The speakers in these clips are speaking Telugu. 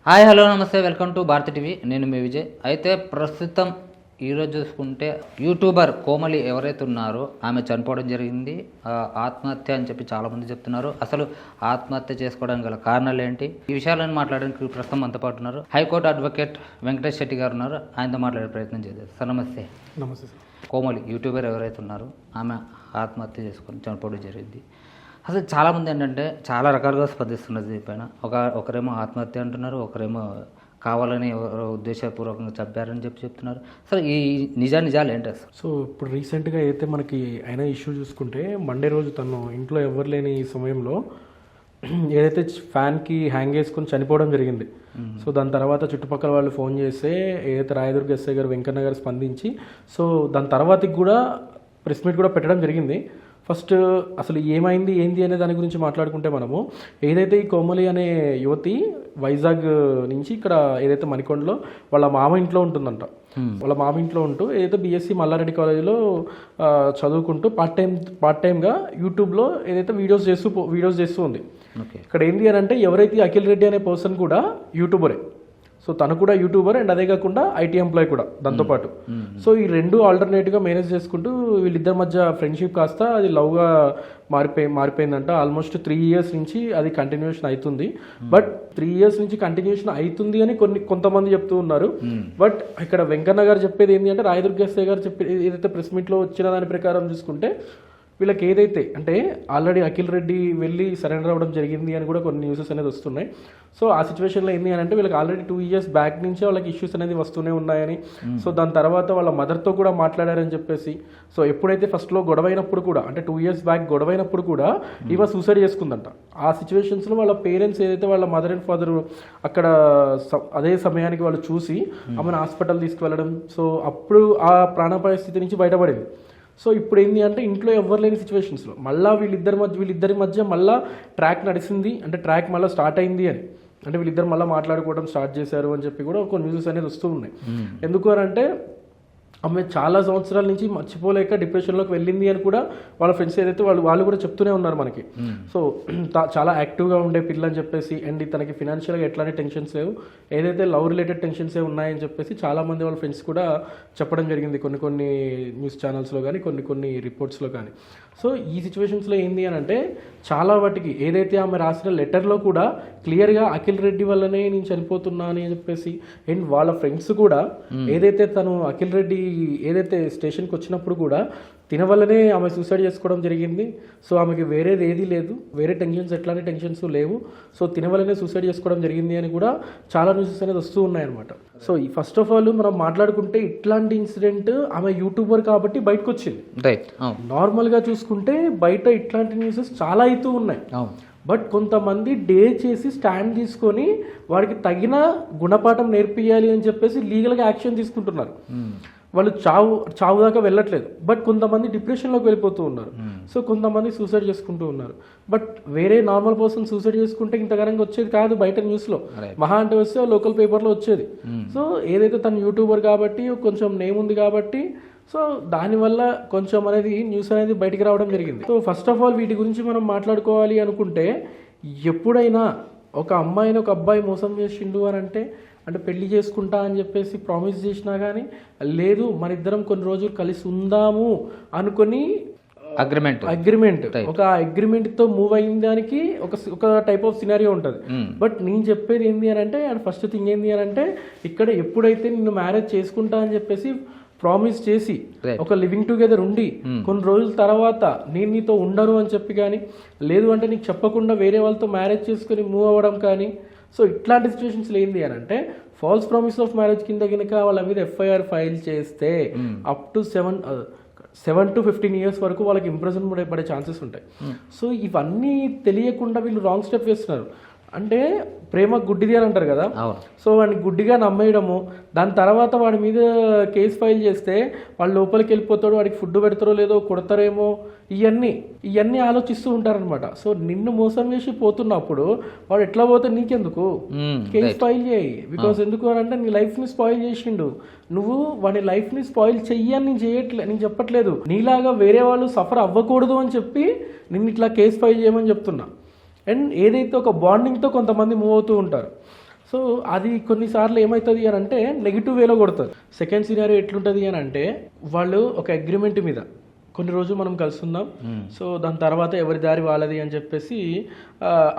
హాయ్ హలో నమస్తే వెల్కమ్ టు భారతి టీవీ. నేను మీ విజయ్. అయితే ప్రస్తుతం ఈరోజు చూసుకుంటే యూట్యూబర్ కోమలి ఎవరైతే ఉన్నారో ఆమె చనిపోవడం జరిగింది. ఆత్మహత్య అని చెప్పి చాలామంది చెప్తున్నారు. అసలు ఆత్మహత్య చేసుకోవడానికి గల కారణాలు ఏంటి, ఈ విషయాలను మాట్లాడడానికి ప్రస్తుతం మనతో పాటు ఉన్నారు హైకోర్టు అడ్వకేట్ వెంకటేష్ శెట్టి గారు ఉన్నారు. ఆయనతో మాట్లాడే ప్రయత్నం చేద్దాం. సార్ నమస్తే. నమస్తే సార్. కోమలి యూట్యూబర్ ఎవరైతే ఉన్నారో ఆమె ఆత్మహత్య చేసుకొని చనిపోవడం జరిగింది. అసలు చాలామంది ఏంటంటే చాలా రకాలుగా స్పందిస్తున్నది దీనిపైన. ఒకరేమో ఆత్మహత్య అంటున్నారు, ఒకరేమో కావాలని ఎవరో ఉద్దేశపూర్వకంగా చంపారని చెప్పి చెప్తున్నారు. అసలు ఈ నిజాలు ఏంటి అసలు? సో ఇప్పుడు రీసెంట్గా అయితే మనకి అయిన ఇష్యూ చూసుకుంటే మండే రోజు తను ఇంట్లో ఎవరు లేని సమయంలో ఏదైతే ఫ్యాన్కి హ్యాంగ్ చేసుకొని చనిపోవడం జరిగింది. సో దాని తర్వాత చుట్టుపక్కల వాళ్ళు ఫోన్ చేస్తే ఏదైతే రాయదుర్గ ఎస్ఐ గారు వెంకన్న గారు స్పందించి సో దాని తర్వాతకి కూడా ప్రెస్ మీట్ కూడా పెట్టడం జరిగింది. ఫస్ట్ అసలు ఏమైంది ఏంది అనే దాని గురించి మాట్లాడుకుంటే మనము ఏదైతే ఈ కోమలి అనే యువతి వైజాగ్ నుంచి ఇక్కడ ఏదైతే మణికొండలో వాళ్ళ మామ ఇంట్లో ఉంటుందంట. వాళ్ళ మామ ఇంట్లో ఉంటూ ఏదైతే బీఎస్సీ మల్లారెడ్డి కాలేజీలో చదువుకుంటూ పార్ట్ టైమ్గా యూట్యూబ్లో ఏదైతే వీడియోస్ చేస్తూ ఉంది. ఇక్కడ ఏంటి అని అంటే ఎవరైతే అఖిల్ రెడ్డి అనే పర్సన్ కూడా యూట్యూబరే. సో తను కూడా యూట్యూబర్ అండ్ అదే కాకుండా ఐటీ ఎంప్లాయ్ కూడా దాంతోపాటు. సో ఈ రెండు ఆల్టర్నేట్గా మేనేజ్ చేసుకుంటూ వీళ్ళిద్దరి మధ్య ఫ్రెండ్షిప్ కాస్త అది లవ్గా మారిపోయిందంట. ఆల్మోస్ట్ 3 years నుంచి అది కంటిన్యూషన్ అవుతుంది. బట్ 3 years నుంచి కంటిన్యూషన్ అవుతుంది అని కొంతమంది చెప్తూ ఉన్నారు. బట్ ఇక్కడ వెంకన్న గారు చెప్పేది ఏంటి అంటే రాయదుర్గ ఎస్ఐ గారు చెప్పేది ఏదైతే ప్రెస్ మీట్లో వచ్చిన దాని ప్రకారం చూసుకుంటే వీళ్ళకి ఏదైతే అంటే ఆల్రెడీ అఖిల్ రెడ్డి వెళ్ళి సరెండర్ అవ్వడం జరిగింది అని కూడా కొన్ని న్యూసెస్ అనేది వస్తున్నాయి. సో ఆ సిచ్యువేషన్లో ఏంటి అని అంటే వీళ్ళకి ఆల్రెడీ 2 years బ్యాక్ నుంచే వాళ్ళకి ఇష్యూస్ అనేది వస్తూనే ఉన్నాయని, సో దాని తర్వాత వాళ్ళ మదర్తో కూడా మాట్లాడారని చెప్పేసి, సో ఎప్పుడైతే ఫస్ట్లో గొడవైనప్పుడు కూడా అంటే 2 years బ్యాక్ గొడవైనప్పుడు కూడా ఈమె సూసైడ్ చేసుకుందంట. ఆ సిచ్యువేషన్స్లో వాళ్ళ పేరెంట్స్ ఏదైతే వాళ్ళ మదర్ అండ్ ఫాదర్ అక్కడ అదే సమయానికి వాళ్ళు చూసి ఆమెను హాస్పిటల్ తీసుకువెళ్ళడం, సో అప్పుడు ఆ ప్రాణాపాయ స్థితి నుంచి బయటపడింది. సో ఇప్పుడు ఏంటి అంటే ఇంట్లో ఎవరు లేని సిచ్యువేషన్స్లో మళ్ళీ వీళ్ళిద్దరి మధ్య మళ్ళీ ట్రాక్ నడిచింది అంటే ట్రాక్ మళ్ళీ స్టార్ట్ అయింది అని అంటే వీళ్ళిద్దరు మళ్ళీ మాట్లాడుకోవడం స్టార్ట్ చేశారు అని చెప్పి కూడా కొన్ని న్యూసెస్ అనేది వస్తూ ఉన్నాయి. ఎందుకు అని అంటే ఆమె చాలా సంవత్సరాల నుంచి మర్చిపోలేక డిప్రెషన్లోకి వెళ్ళింది అని కూడా వాళ్ళ ఫ్రెండ్స్ ఏదైతే వాళ్ళు కూడా చెప్తూనే ఉన్నారు మనకి. సో చాలా యాక్టివ్గా ఉండే పిల్ల అని చెప్పేసి అండ్ తనకి ఫినాన్షియల్గా ఎట్లాంటి టెన్షన్స్ లేవు, ఏదైతే లవ్ రిలేటెడ్ టెన్షన్సే ఉన్నాయని చెప్పేసి చాలామంది వాళ్ళ ఫ్రెండ్స్ కూడా చెప్పడం జరిగింది కొన్ని న్యూస్ ఛానల్స్లో కానీ కొన్ని రిపోర్ట్స్లో కానీ. సో ఈ సిచ్యువేషన్స్లో ఏంటి అని అంటే చాలా వాటికి ఏదైతే ఆమె రాసిన లెటర్లో కూడా క్లియర్గా అఖిల్ రెడ్డి వల్లనే నేను చనిపోతున్నా అని చెప్పేసి అండ్ వాళ్ళ ఫ్రెండ్స్ కూడా ఏదైతే తను అఖిల్ రెడ్డి ఏదైతే స్టేషన్కి వచ్చినప్పుడు కూడా తిన వల్లనే ఆమె సూసైడ్ చేసుకోవడం జరిగింది. సో ఆమెకి వేరేది ఏది లేదు, వేరే టెన్షన్స్ ఎట్లాంటి టెన్షన్స్ లేవు, సో తిన వల్లనే సూసైడ్ చేసుకోవడం జరిగింది అని కూడా చాలా న్యూసెస్ అనేది వస్తూ ఉన్నాయన్నమాట. సో ఈ ఫస్ట్ ఆఫ్ ఆల్ మనం మాట్లాడుకుంటే ఇట్లాంటి ఇన్సిడెంట్ ఆమె యూట్యూబర్ కాబట్టి బయటకు వచ్చింది. నార్మల్గా చూసుకుంటే బయట ఇట్లాంటి న్యూసెస్ చాలా అవుతూ ఉన్నాయి. బట్ కొంతమంది డేర్ చేసి స్టాండ్ తీసుకొని వాడికి తగిన గుణపాఠం నేర్పియాలి అని చెప్పేసి లీగల్గా యాక్షన్ తీసుకుంటున్నారు. వాళ్ళు చావు దాకా వెళ్ళట్లేదు, బట్ కొంతమంది డిప్రెషన్లోకి వెళ్ళిపోతూ ఉన్నారు. సో కొంతమంది సూసైడ్ చేసుకుంటూ ఉన్నారు. బట్ వేరే నార్మల్ పర్సన్ సూసైడ్ చేసుకుంటే ఇంతగానంగా వచ్చేది కాదు బయట న్యూస్లో, మహా అంటే వస్తే లోకల్ పేపర్లో వచ్చేది. సో ఏదైతే తను యూట్యూబర్ కాబట్టి కొంచెం నేమ్ ఉంది కాబట్టి సో దానివల్ల కొంచెం అనేది న్యూస్ అనేది బయటికి రావడం జరిగింది. సో ఫస్ట్ ఆఫ్ ఆల్ వీటి గురించి మనం మాట్లాడుకోవాలి అనుకుంటే ఎప్పుడైనా ఒక అమ్మాయిని ఒక అబ్బాయి మోసం చేసిండు అని అంటే పెళ్లి చేసుకుంటా అని చెప్పేసి ప్రామిస్ చేసినా కానీ లేదు మన ఇద్దరం కొన్ని రోజులు కలిసి ఉందాము అనుకొని అగ్రిమెంట్ ఒక అగ్రిమెంట్తో మూవ్ అయిన దానికి ఒక టైప్ ఆఫ్ సినారియో ఉంటుంది. బట్ నేను చెప్పేది ఏంటి అని అంటే అండ్ ఫస్ట్ థింగ్ ఏంటి అని అంటే ఇక్కడ ఎప్పుడైతే నిన్ను మ్యారేజ్ చేసుకుంటా అని చెప్పేసి ప్రామిస్ చేసి ఒక లివింగ్ టుగెదర్ ఉండి కొన్ని రోజుల తర్వాత నేను నీతో ఉండను అని చెప్పి కానీ లేదు అంటే నీకు చెప్పకుండా వేరే వాళ్ళతో మ్యారేజ్ చేసుకుని మూవ్ అవ్వడం కానీ, సో ఇట్లాంటి సిచ్యువేషన్స్లో ఏంటి అని అంటే ఫాల్స్ ప్రామిస్ ఆఫ్ మ్యారేజ్ కింద కనుక వాళ్ళ మీద FIR ఫైల్ చేస్తే అప్ టు 7 to 15 years వరకు వాళ్ళకి ఇంప్రెషన్ పడే ఛాన్సెస్ ఉంటాయి. సో ఇవన్నీ తెలియకుండా వీళ్ళు రాంగ్ స్టెప్ వేస్తున్నారు. అంటే ప్రేమ గుడ్డిది అని అంటారు కదా, సో వాడిని గుడ్డిగా నమ్మేయడము, దాని తర్వాత వాడి మీద కేసు ఫైల్ చేస్తే వాడు లోపలికి వెళ్ళిపోతాడు, వాడికి ఫుడ్ పెడతారో లేదో కొడతారేమో, ఇవన్నీ ఆలోచిస్తూ ఉంటారనమాట. సో నిన్ను మోసం చేసి పోతున్నప్పుడు వాడు ఎట్లా పోతే నీకెందుకు కేసు ఫైల్ చేయి, బికాస్ ఎందుకు అని అంటే నీ లైఫ్ని స్పాయిల్ చేసిండు. నువ్వు వాడి లైఫ్ని స్పాయిల్ చెయ్యని నేను చెప్పట్లేదు, నీలాగా వేరే వాళ్ళు సఫర్ అవ్వకూడదు అని చెప్పి నిన్ను ఇట్లా కేసు ఫైల్ చేయమని చెప్తున్నా. అండ్ ఏదైతే ఒక బాండింగ్తో కొంతమంది మూవ్ అవుతూ ఉంటారు. సో అది కొన్నిసార్లు ఏమవుతుంది అని అంటే నెగిటివ్ వేలో కొడుతుంది. సెకండ్ సినారియో ఎట్లుంటుంది అని అంటే వాళ్ళు ఒక అగ్రిమెంట్ మీద కొన్ని రోజులు మనం కలుస్తున్నాం, సో దాని తర్వాత ఎవరి దారి వాళ్ళది అని చెప్పేసి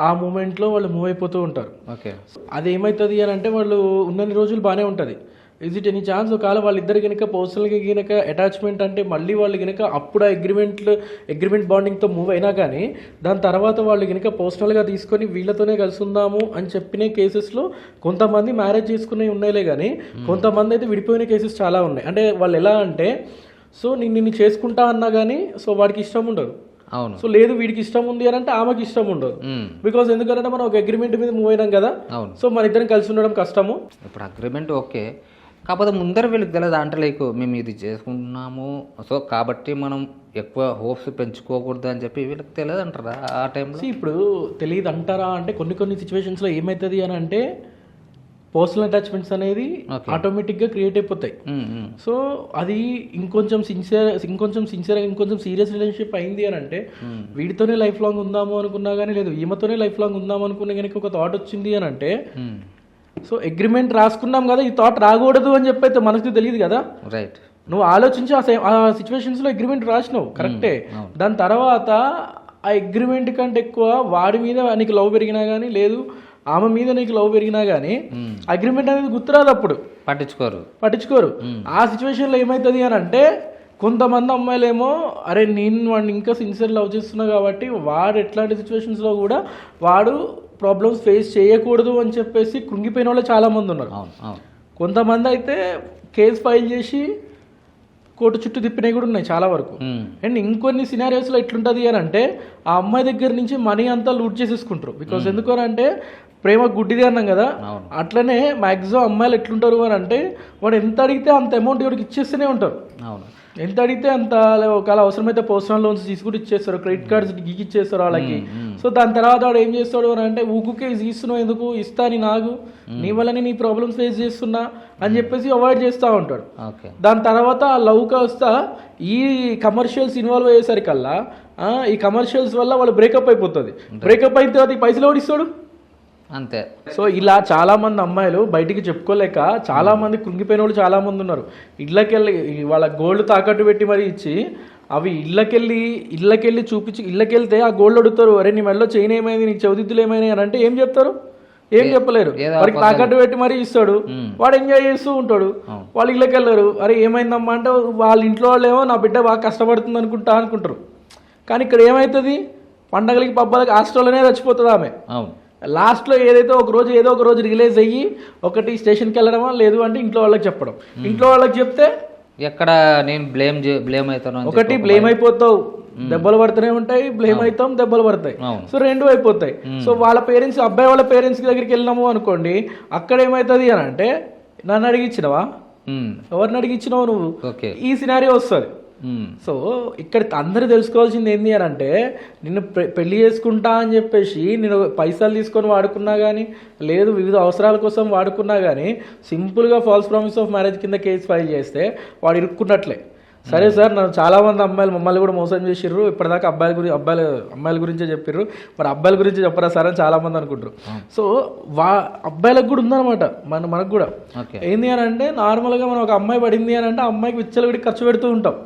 ఆ మూమెంట్లో వాళ్ళు మూవ్ అయిపోతూ ఉంటారు. ఓకే, అది ఏమవుతుంది అని అంటే వాళ్ళు ఉన్నన్ని రోజులు బాగానే ఉంటుంది. ఇజ్ ఇట్ ఎనీ ఛాన్స్ ఒకవేళ వాళ్ళిద్దరు కనుక పర్సనల్గా కనుక అటాచ్మెంట్ అంటే మళ్ళీ వాళ్ళు కనుక అప్పుడు ఆ అగ్రిమెంట్ బాండింగ్తో మూవ్ అయినా కానీ దాని తర్వాత వాళ్ళు కనుక పర్సనల్గా తీసుకొని వీళ్ళతోనే కలిసి ఉందాము అని చెప్పిన కేసెస్లో కొంతమంది మ్యారేజ్ చేసుకునేవి ఉన్నాయిలే, కానీ కొంతమంది అయితే విడిపోయిన కేసెస్ చాలా ఉన్నాయి. అంటే వాళ్ళు ఎలా అంటే సో నిన్ను చేసుకుంటా అన్నా కానీ సో వాడికి ఇష్టం ఉండదు. అవును. సో లేదు వీడికి ఇష్టం ఉంది అని అంటే ఆమెకి ఇష్టం ఉండదు. బికాస్ ఎందుకంటే మనం ఒక అగ్రిమెంట్ మీద మూవ్ అయినాం కదా. అవును. సో మన ఇద్దరం కలిసి ఉండడం కష్టము. ఇప్పుడు అగ్రిమెంట్ ఓకే, కాకపోతే ముందర వీళ్ళకి తెలియదు అంటే లైక్ మేము ఇది చేసుకుంటున్నాము సో కాబట్టి మనం ఎక్కువ హోప్స్ పెంచుకోకూడదు అని చెప్పి వీళ్ళకి తెలియదు అంటారా ఆ టైంలో? ఇప్పుడు తెలియదు అంటారా అంటే కొన్ని సిచ్యువేషన్స్లో ఏమవుతుంది అని అంటే పర్సనల్ అటాచ్మెంట్స్ అనేది ఆటోమేటిక్గా క్రియేట్ అయిపోతాయి. సో అది ఇంకొంచెం సిన్సియర్గా ఇంకొంచెం సీరియస్ రిలేషన్షిప్ అయింది అని అంటే వీడితోనే లైఫ్ లాంగ్ ఉందాము అనుకున్నా కానీ లేదు ఈమెతోనే లైఫ్ లాంగ్ ఉందాము అనుకున్నా కనుక ఒక థాట్ వచ్చింది అని అంటే సో అగ్రిమెంట్ రాసుకున్నాం కదా, ఈ థాట్ రాకూడదు అని చెప్పైతే మనకు తెలియదు కదా. రైట్, నువ్వు ఆలోచించి ఆ సిచ్యువేషన్స్లో అగ్రిమెంట్ రాసినావు కరెక్టే. దాని తర్వాత ఆ అగ్రిమెంట్ కంటే ఎక్కువ వాడి మీద నీకు లవ్ పెరిగినా కానీ లేదు ఆమె మీద నీకు లవ్ పెరిగినా కానీ అగ్రిమెంట్ అనేది గుర్తురాదు, అప్పుడు పట్టించుకోరు. ఆ సిచ్యువేషన్లో ఏమవుతుంది అని అంటే కొంతమంది అమ్మాయిలేమో అరే నేను వాడిని ఇంకా సిన్సియర్ లవ్ చేస్తున్నా కాబట్టి వాడు ఎట్లాంటి సిచ్యువేషన్స్లో కూడా వాడు ప్రాబ్లమ్స్ ఫేస్ చేయకూడదు అని చెప్పేసి కృంగిపోయిన వాళ్ళు చాలామంది ఉన్నారు. కొంతమంది అయితే కేసు ఫైల్ చేసి కోర్టు చుట్టూ తిప్పినవి కూడా ఉన్నాయి చాలా వరకు. అండ్ ఇంకొన్ని సినారియోస్లో ఎట్లుంటుంది అని అంటే ఆ అమ్మాయి దగ్గర నుంచి మనీ అంతా లూట్ చేసేసుకుంటారు. బికాస్ ఎందుకు అని అంటే ప్రేమ గుడ్డిది అన్నాం కదా, అట్లనే మ్యాక్సిమం అమ్మాయిలు ఎట్లుంటారు అని అంటే వాడు ఎంత అడిగితే అంత అమౌంట్ వాడికి ఇచ్చేస్తూనే ఉంటారు. ఎంత అడిగితే అంత, ఒకవేళ అవసరమైతే పర్సనల్ లోన్స్ తీసుకుంటూ ఇచ్చేస్తారు, క్రెడిట్ కార్డ్స్ గీకి ఇచ్చేస్తారు వాళ్ళకి. సో దాని తర్వాత వాడు ఏం చేస్తాడు అని అంటే ఊకుకే ఇస్తున్నావు ఎందుకు, ఇస్తా నీ నాకు నీ వల్లనే నీ ప్రాబ్లమ్స్ ఫేస్ చేస్తున్నా అని చెప్పేసి అవాయిడ్ చేస్తూ ఉంటాడు. దాని తర్వాత ఆ లవ్ కాస్త ఈ కమర్షియల్స్ ఇన్వాల్వ్ అయ్యేసరికల్లా ఈ కమర్షియల్స్ వల్ల వాళ్ళు బ్రేకప్ అయిపోతుంది. బ్రేకప్ అయిన తర్వాత ఈ పైసలు ఓడిస్తాడు అంతే. సో ఇలా చాలా మంది అమ్మాయిలు బయటికి చెప్పుకోలేక చాలా మంది కృంగిపోయిన వాళ్ళు చాలా మంది ఉన్నారు. ఇళ్ళకెళ్ళి వాళ్ళ గోల్డ్ తాకట్టు పెట్టి మరీ ఇచ్చి అవి ఇళ్ళకెళ్ళి చూపించి ఇళ్ళకెళ్తే ఆ గోల్డ్ అడుగుతారు, అరే నీ మెడలో చైన్ ఏమైంది, నీకు చౌదిద్దులు ఏమైనాయి అని అంటే ఏం చెప్తారు, ఏం చెప్పలేరు. వాడికి తాకట్టు పెట్టి మరీ ఇస్తాడు, వాడు ఎంజాయ్ చేస్తూ ఉంటాడు. వాళ్ళు ఇళ్ళకి వెళ్ళరు, అరే ఏమైందమ్మా అంటే వాళ్ళ ఇంట్లో వాళ్ళు ఏమో నా బిడ్డ బాగా కష్టపడుతుంది అనుకుంటారు. కానీ ఇక్కడ ఏమవుతుంది, పండగలకి పబ్బాలకి హాస్టల్లోనే చచ్చిపోతుంది ఆమె. లాస్ట్లో ఏదో ఒక రోజు రిలీజ్ అయ్యి ఒకటి స్టేషన్కి వెళ్ళడమా లేదు అంటే ఇంట్లో వాళ్ళకి చెప్పడం. ఇంట్లో వాళ్ళకి చెప్తే ఎక్కడ నేను బ్లేమ్ అవుతాను, ఒకటి బ్లేమ్ అయిపోతావు, దెబ్బలు పడుతూనే ఉంటాయి, బ్లేమ్ అవుతాం, దెబ్బలు పడతాయి. సో రెండు అయిపోతాయి. సో వాళ్ళ పేరెంట్స్, అబ్బాయి వాళ్ళ పేరెంట్స్ దగ్గరికి వెళ్ళినాము అనుకోండి, అక్కడ ఏమవుతుంది అని అంటే నన్ను అడిగిచ్చినవా, ఎవరిని అడిగిచ్చినావు నువ్వు, ఈ సినారియో వస్తుంది. సో ఇక్కడ అందరూ తెలుసుకోవాల్సింది ఏంటి అని అంటే నిన్ను పెళ్లి చేసుకుంటా అని చెప్పేసి నేను పైసలు తీసుకొని వాడుకున్నా కానీ లేదు వివిధ అవసరాల కోసం వాడుకున్నా కానీ సింపుల్గా ఫాల్స్ ప్రామిస్ ఆఫ్ మ్యారేజ్ కింద కేసు ఫైల్ చేస్తే వాడు ఇరుక్కున్నట్లే. సరే సార్, నన్ను చాలామంది అమ్మాయిలు మమ్మల్ని కూడా మోసం చేసిర్రు, ఇప్పటిదాకా అమ్మాయిల గురించే చెప్పిర్రు, మరి అబ్బాయిల గురించి చెప్పరా సార్ అని చాలామంది అనుకుంటారు. సో అబ్బాయిలకు కూడా ఉందన్నమాట, మనకు కూడా ఏంది అని అంటే నార్మల్గా మనం ఒక అమ్మాయి పడింది అని అంటే అమ్మాయికి విచ్చలవిడికి ఖర్చు పెడుతూ ఉంటాం.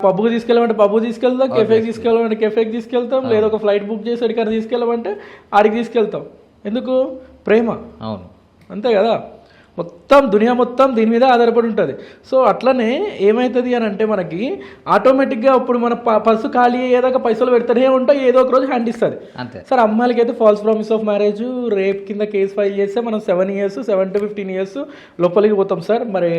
పబ్కి తీసుకెళ్ళమంటే పబ్కి తీసుకెళ్తాం, కెఫేకి తీసుకెళ్ళమంటే కెఫేకి తీసుకెళ్తాం, లేదా ఒక ఫ్లైట్ బుక్ చేసి అడిగారు తీసుకెళ్ళమంటే ఆడికి తీసుకెళ్తాం. ఎందుకు? ప్రేమ. అవును, అంతే కదా. దునియా మొత్తం దీని మీద ఆధారపడి ఉంటుంది. సో అట్లనే ఏమవుతుంది అని అంటే మనకి ఆటోమేటిక్గా ఇప్పుడు మన పర్సు ఖాళీ అయ్యేదాకా పైసలు పెడతానే ఉంటాయి, ఏదో ఒక రోజు హ్యాండ్ ఇస్తుంది. సార్ అమ్మాయిలకి అయితే falls promise of marriage rape కింద కేసు ఫైల్ చేస్తే మనం 7 to 15 years లోపలికి పోతాం సార్. మరి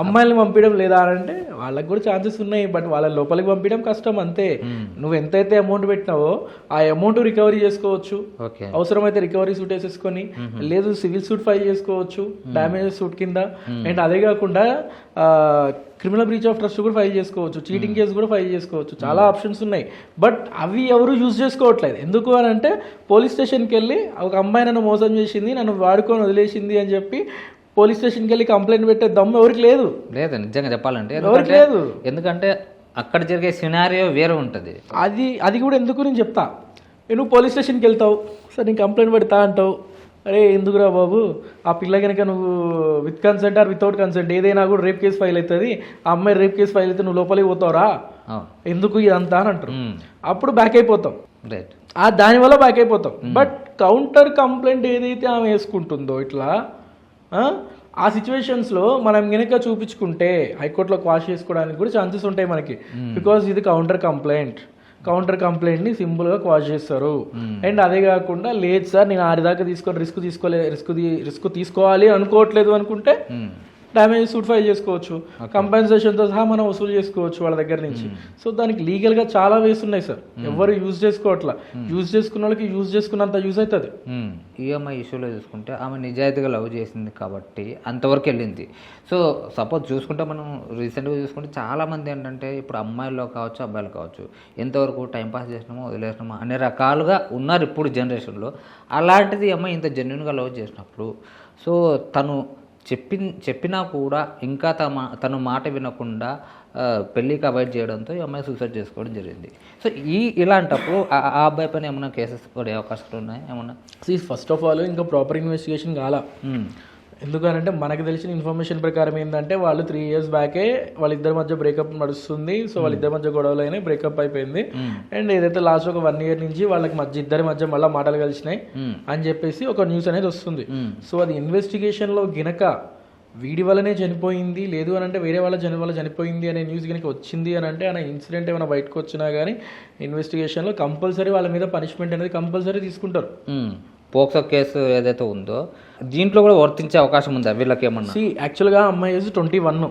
అమ్మాయిలను పంపించడం లేదా అని అంటే వాళ్ళకి కూడా ఛాన్సెస్ ఉన్నాయి, బట్ వాళ్ళని లోపలికి పంపించడం కష్టం. అంతే, నువ్వు ఎంతైతే అమౌంట్ పెట్టినావో ఆ అమౌంట్ రికవరీ చేసుకోవచ్చు, అవసరమైతే రికవరీ సూట్ వేసేసుకొని, లేదు సివిల్ సూట్ ఫైల్ చేసుకోవచ్చు డ్యామేజ్ సూట్ కింద. అండ్ అదే కాకుండా క్రిమినల్ బ్రీచ్ ఆఫ్ ట్రస్ట్ కూడా ఫైల్ చేసుకోవచ్చు, చీటింగ్ కేసు కూడా ఫైల్ చేసుకోవచ్చు, చాలా ఆప్షన్స్ ఉన్నాయి. బట్ అవి ఎవరు యూజ్ చేసుకోవట్లేదు. ఎందుకు అని అంటే పోలీస్ స్టేషన్కి వెళ్ళి ఒక అమ్మాయి నన్ను మోసం చేసింది, నన్ను వాడుకొని వదిలేసింది అని చెప్పి పోలీస్ స్టేషన్కి వెళ్ళి కంప్లైంట్ పెట్టే దమ్ము ఎవరికి లేదు. నిజంగా చెప్పాలంటే ఎవరికి లేదు. ఎందుకంటే అక్కడ జరిగే సినారియో వేరే ఉంటుంది. అది కూడా ఎందుకు నేను చెప్తా. నువ్వు పోలీస్ స్టేషన్కి వెళ్తావు, సార్ నేను కంప్లైంట్ పెడతా అంటావు, అరే ఎందుకురా బాబు, ఆ పిల్ల కనుక నువ్వు with consent are without consent ఏదైనా కూడా రేప్ కేసు ఫైల్ అవుతుంది, ఆ అమ్మాయి రేప్ కేసు ఫైల్ అయితే నువ్వు లోపలికి పోతావురా, ఎందుకు ఇదంతా అని అంటారు. అప్పుడు బ్యాక్ అయిపోతాం, రైట్, దానివల్ల బ్యాక్ అయిపోతాం. బట్ కౌంటర్ కంప్లైంట్ ఏదైతే ఆమె వేసుకుంటుందో ఇట్లా ఆ సిచ్యువేషన్స్లో మనం కనుక చూపించుకుంటే హైకోర్టులో క్వాష్ చేసుకోవడానికి కూడా ఛాన్సెస్ ఉంటాయి మనకి. బికాజ్ ఇది కౌంటర్ కంప్లైంట్ని సింపుల్గా క్వాష్ చేస్తారు. అండ్ అదే కాకుండా లేదు సార్ నేను ఆడిదాకా తీసుకొని రిస్క్ తీసుకోవాలి అనుకోవట్లేదు అనుకుంటే డ్యామేజ్ సూట్ ఫైల్ చేసుకోవచ్చు, కంపెన్సేషన్తో సహా మనం వసూలు చేసుకోవచ్చు వాళ్ళ దగ్గర నుంచి. సో దానికి లీగల్గా చాలా వేస్ ఉన్నాయి సార్, ఎవరు యూజ్ చేసుకోవట్లా. యూజ్ చేసుకున్న వాళ్ళకి యూజ్ చేసుకున్నంత యూజ్ అవుతుంది. ఈఎంఐ ఇష్యూలో చూసుకుంటే ఆమె నిజాయితీగా లవ్ చేసింది కాబట్టి అంతవరకు వెళ్ళింది. సో సపోజ్ చూసుకుంటే మనం రీసెంట్గా చూసుకుంటే చాలామంది ఏంటంటే ఇప్పుడు అమ్మాయిల్లో కావచ్చు అబ్బాయిలు కావచ్చు ఎంతవరకు టైంపాస్ చేసినామో వదిలేసినామో అనే రకాలుగా ఉన్నారు ఇప్పుడు జనరేషన్లో. అలాంటిది అమ్మాయి ఇంత జెన్యున్గా లవ్ చేసినప్పుడు సో తను చెప్పినా కూడా ఇంకా తను మాట వినకుండా పెళ్ళికి అవాయిడ్ చేయడంతో ఈ అమ్మాయి సూసైడ్ చేసుకోవడం జరిగింది. సో ఇలాంటప్పుడు ఆ అబ్బాయి పైన ఏమైనా కేసెస్ పడే అవకాశాలు ఉన్నాయి ఏమన్నా? ఫస్ట్ ఆఫ్ ఆల్ ఇంకా ప్రాపర్ ఇన్వెస్టిగేషన్ కాలా. ఎందుకనంటే మనకు తెలిసిన ఇన్ఫర్మేషన్ ప్రకారం ఏంటంటే వాళ్ళు 3 years బ్యాకే వాళ్ళిద్దరి మధ్య బ్రేకప్ నడుస్తుంది. సో వాళ్ళిద్దరి మధ్య గొడవలు అయినాయి, బ్రేకప్ అయిపోయింది. అండ్ ఏదైతే లాస్ట్ ఒక 1 year నుంచి వాళ్ళకి ఇద్దరి మధ్య మళ్ళీ మాటలు కలిసినాయి అని చెప్పేసి ఒక న్యూస్ అనేది వస్తుంది. సో అది ఇన్వెస్టిగేషన్లో గినక వీడి వల్లనే చనిపోయింది, లేదు అని అంటే వేరే వాళ్ళ చనిపోయింది అనే న్యూస్ కనుక వచ్చింది అని అంటే ఆ ఇన్సిడెంట్ ఏమైనా బయటకు వచ్చినా కానీ ఇన్వెస్టిగేషన్లో కంపల్సరీ వాళ్ళ మీద పనిష్మెంట్ అనేది కంపల్సరీ తీసుకుంటారు. పోక్సో కేసు ఏదైతే ఉందో దీంట్లో కూడా వర్తించే అవకాశం ఉందా వీళ్ళకి ఏమన్నా? యాక్చువల్గా అమ్మాయి ఏజ్ 21,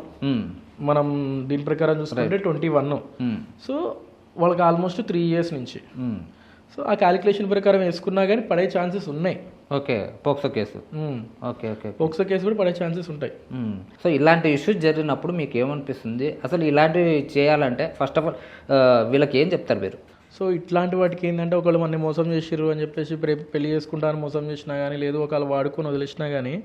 మనం దీని ప్రకారం చూసుకుంటే 21. సో వాళ్ళకి ఆల్మోస్ట్ 3 years నుంచి. సో ఆ క్యాలిక్యులేషన్ ప్రకారం వేసుకున్నా కానీ పడే ఛాన్సెస్ ఉన్నాయి. Okay, POCSO case. Okay, POCSO case కూడా పడే ఛాన్సెస్ ఉంటాయి. సో ఇలాంటి ఇష్యూస్ జరిగినప్పుడు మీకు ఏమనిపిస్తుంది? అసలు ఇలాంటివి చేయాలంటే ఫస్ట్ ఆఫ్ ఆల్ వీళ్ళకి ఏం చెప్తారు మీరు? సో ఇట్లాంటి వాటికి ఏంటంటే ఒకళ్ళు మన మోసం చేసిర్రు అని చెప్పేసి పెళ్లి చేసుకుంటారని మోసం చేసినా కానీ, లేదు ఒకళ్ళు వాడుకొని వదిలేసినా కానీ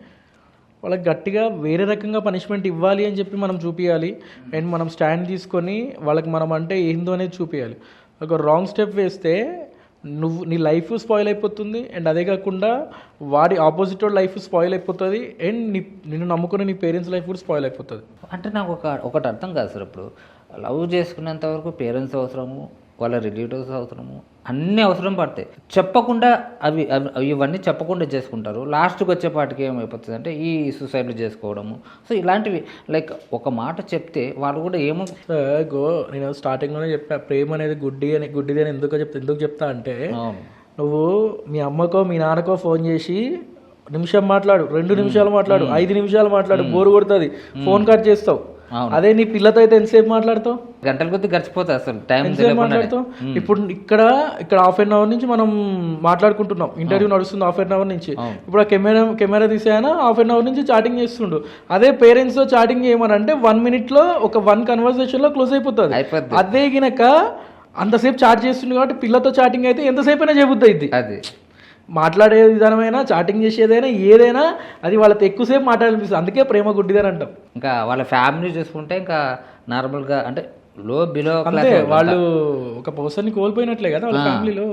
వాళ్ళకి గట్టిగా వేరే రకంగా పనిష్మెంట్ ఇవ్వాలి అని చెప్పి మనం చూపించాలి. అండ్ మనం స్టాండ్ తీసుకొని వాళ్ళకి మనం అంటే ఏందో అనేది చూపించాలి. ఒక రాంగ్ స్టెప్ వేస్తే నీ లైఫ్ స్పాయిల్ అయిపోతుంది. అండ్ అదే కాకుండా వాడి ఆపోజిట్ లైఫ్ స్పాయిల్ అయిపోతుంది. అండ్ నిన్ను నమ్ముకునే నీ పేరెంట్స్ లైఫ్ కూడా స్పాయిల్ అయిపోతుంది. అంటే నాకు ఒకటి అర్థం కాదు సార్, ఇప్పుడు లవ్ చేసుకునేంత వరకు పేరెంట్స్ అవసరము, వాళ్ళ రిలేటివ్స్ అవసరము, అన్నీ అవసరం పడతాయి. చెప్పకుండా ఇవన్నీ చెప్పకుండా చేసుకుంటారు. లాస్ట్కి వచ్చేపాటికి ఏమైపోతుంది అంటే ఈ సూసైడ్లు చేసుకోవడము. సో ఇలాంటివి లైక్ ఒక మాట చెప్తే వాళ్ళు కూడా ఏమో నేను స్టార్టింగ్లోనే చెప్పా, ప్రేమ అనేది గుడ్డిది అని ఎందుకు చెప్తా అంటే నువ్వు మీ అమ్మకో మీ నాన్నకో ఫోన్ చేసి నిమిషం మాట్లాడు, 2 నిమిషాలు మాట్లాడు, 5 నిమిషాలు మాట్లాడు, బోరు కొడుతుంది, ఫోన్ కట్ చేస్తావు. అదే నీ పిల్లతో అయితే ఎంతసేపు మాట్లాడతావు? గంటల కొద్ది గడిచిపోతుంది అసలు టైం. మాట్లాడతావు. ఇప్పుడు ఇక్కడ 1/2 నుంచి మనం మాట్లాడుకుంటున్నాం, ఇంటర్వ్యూ నడుస్తుంది 1/2 నుంచి. ఇప్పుడు ఆ కెమెరా తీసేయన 1/2 నుంచి చాటింగ్ చేస్తుండు. అదే పేరెంట్స్ తో చాటింగ్ చేయమనంటే 1 minute లో ఒక 1 conversation లో క్లోజ్ అయిపోతుంది. అదే గినక అంతసేపు చాట్ చేస్తుంది కాబట్టి పిల్లతో చాటింగ్ అయితే ఎంతసేపు అయినా చెబుద్ది. అది మాట్లాడే విధానమైనా, చాటింగ్ చేసేదైనా, ఏదైనా అది వాళ్ళతో ఎక్కువసేపు మాట్లాడాలనిపిస్తుంది. అందుకే ప్రేమ గుడ్డిదని అంటాం. ఇంకా వాళ్ళ ఫ్యామిలీ చూసుకుంటే ఇంకా నార్మల్గా అంటే బిలో వాళ్ళు ఒక పర్సన్ని కోల్పోయినట్లే కదా వాళ్ళ ఫ్యామిలీలో.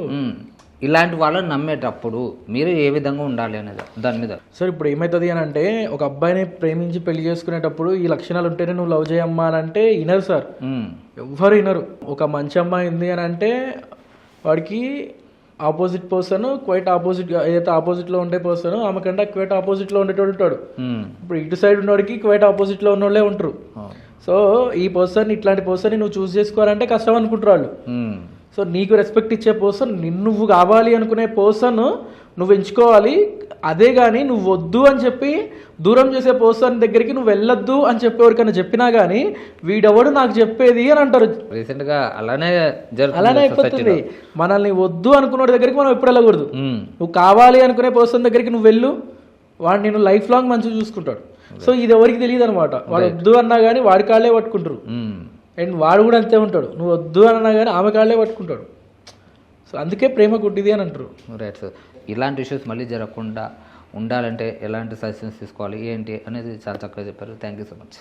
ఇలాంటి వాళ్ళని నమ్మేటప్పుడు మీరు ఏ విధంగా ఉండాలి అనేది దాని మీద? సార్ ఇప్పుడు ఏమవుతుంది అని అంటే ఒక అబ్బాయిని ప్రేమించి పెళ్లి చేసుకునేటప్పుడు ఈ లక్షణాలు ఉంటేనే నువ్వు లవ్ చేయమ్మా అని అంటే వినరు సార్, ఎవ్వరు వినరు. ఒక మంచి అమ్మాయి ఉంది అని అంటే వాడికి ఆపోజిట్ పర్సన్ క్వైట్ ఆపోజిట్, ఏదైతే ఆపోజిట్లో ఉండే పర్సన్ ఆమె కంటే క్వైట్ ఆపోజిట్లో ఉండేటోడు ఉంటాడు. ఇప్పుడు ఇటు సైడ్ ఉన్నవాడికి క్వైట్ ఆపోజిట్లో ఉన్నోళ్ళే ఉంటారు. సో ఈ పర్సన్, ఇట్లాంటి పర్సన్ నువ్వు చూస్ చేసుకోవాలంటే కష్టం అనుకుంటారు వాళ్ళు. సో నీకు రెస్పెక్ట్ ఇచ్చే పర్సన్, నువ్వు కావాలి అనుకునే పర్సన్ నువ్వు ఎంచుకోవాలి. అదే కానీ నువ్వు వద్దు అని చెప్పి దూరం చేసే పర్సన్ దగ్గరికి నువ్వు వెళ్ళొద్దు అని చెప్పేవరికైనా చెప్పినా కానీ వీడెవడు నాకు చెప్పేది అని అంటారు. రీసెంట్గా అలానే అయిపోతుంది. మనల్ని వద్దు అనుకున్న దగ్గరికి మనం ఎప్పుడు వెళ్ళకూడదు. నువ్వు కావాలి అనుకునే పర్సన్ దగ్గరికి నువ్వు వెళ్ళు, వాడు నేను లైఫ్ లాంగ్ మంచిగా చూసుకుంటాడు. సో ఇది ఎవరికి తెలియదు అనమాట. వాడు వద్దు అన్నా కానీ వాడి కాళ్ళే పట్టుకుంటారు. అండ్ వాడు కూడా అంతే ఉంటాడు, నువ్వు వద్దు అన్నా కానీ ఆమె కాళ్ళే పట్టుకుంటాడు. సో అందుకే ప్రేమ గుడ్డిది అని అంటారు. Right sir. ఇలాంటి ఇష్యూస్ మళ్ళీ జరగకుండా ఉండాలంటే ఎలాంటి సజెషన్స్ తీసుకోవాలి ఏంటి అనేది చాలా చక్కగా చెప్పారు. Thank you so much.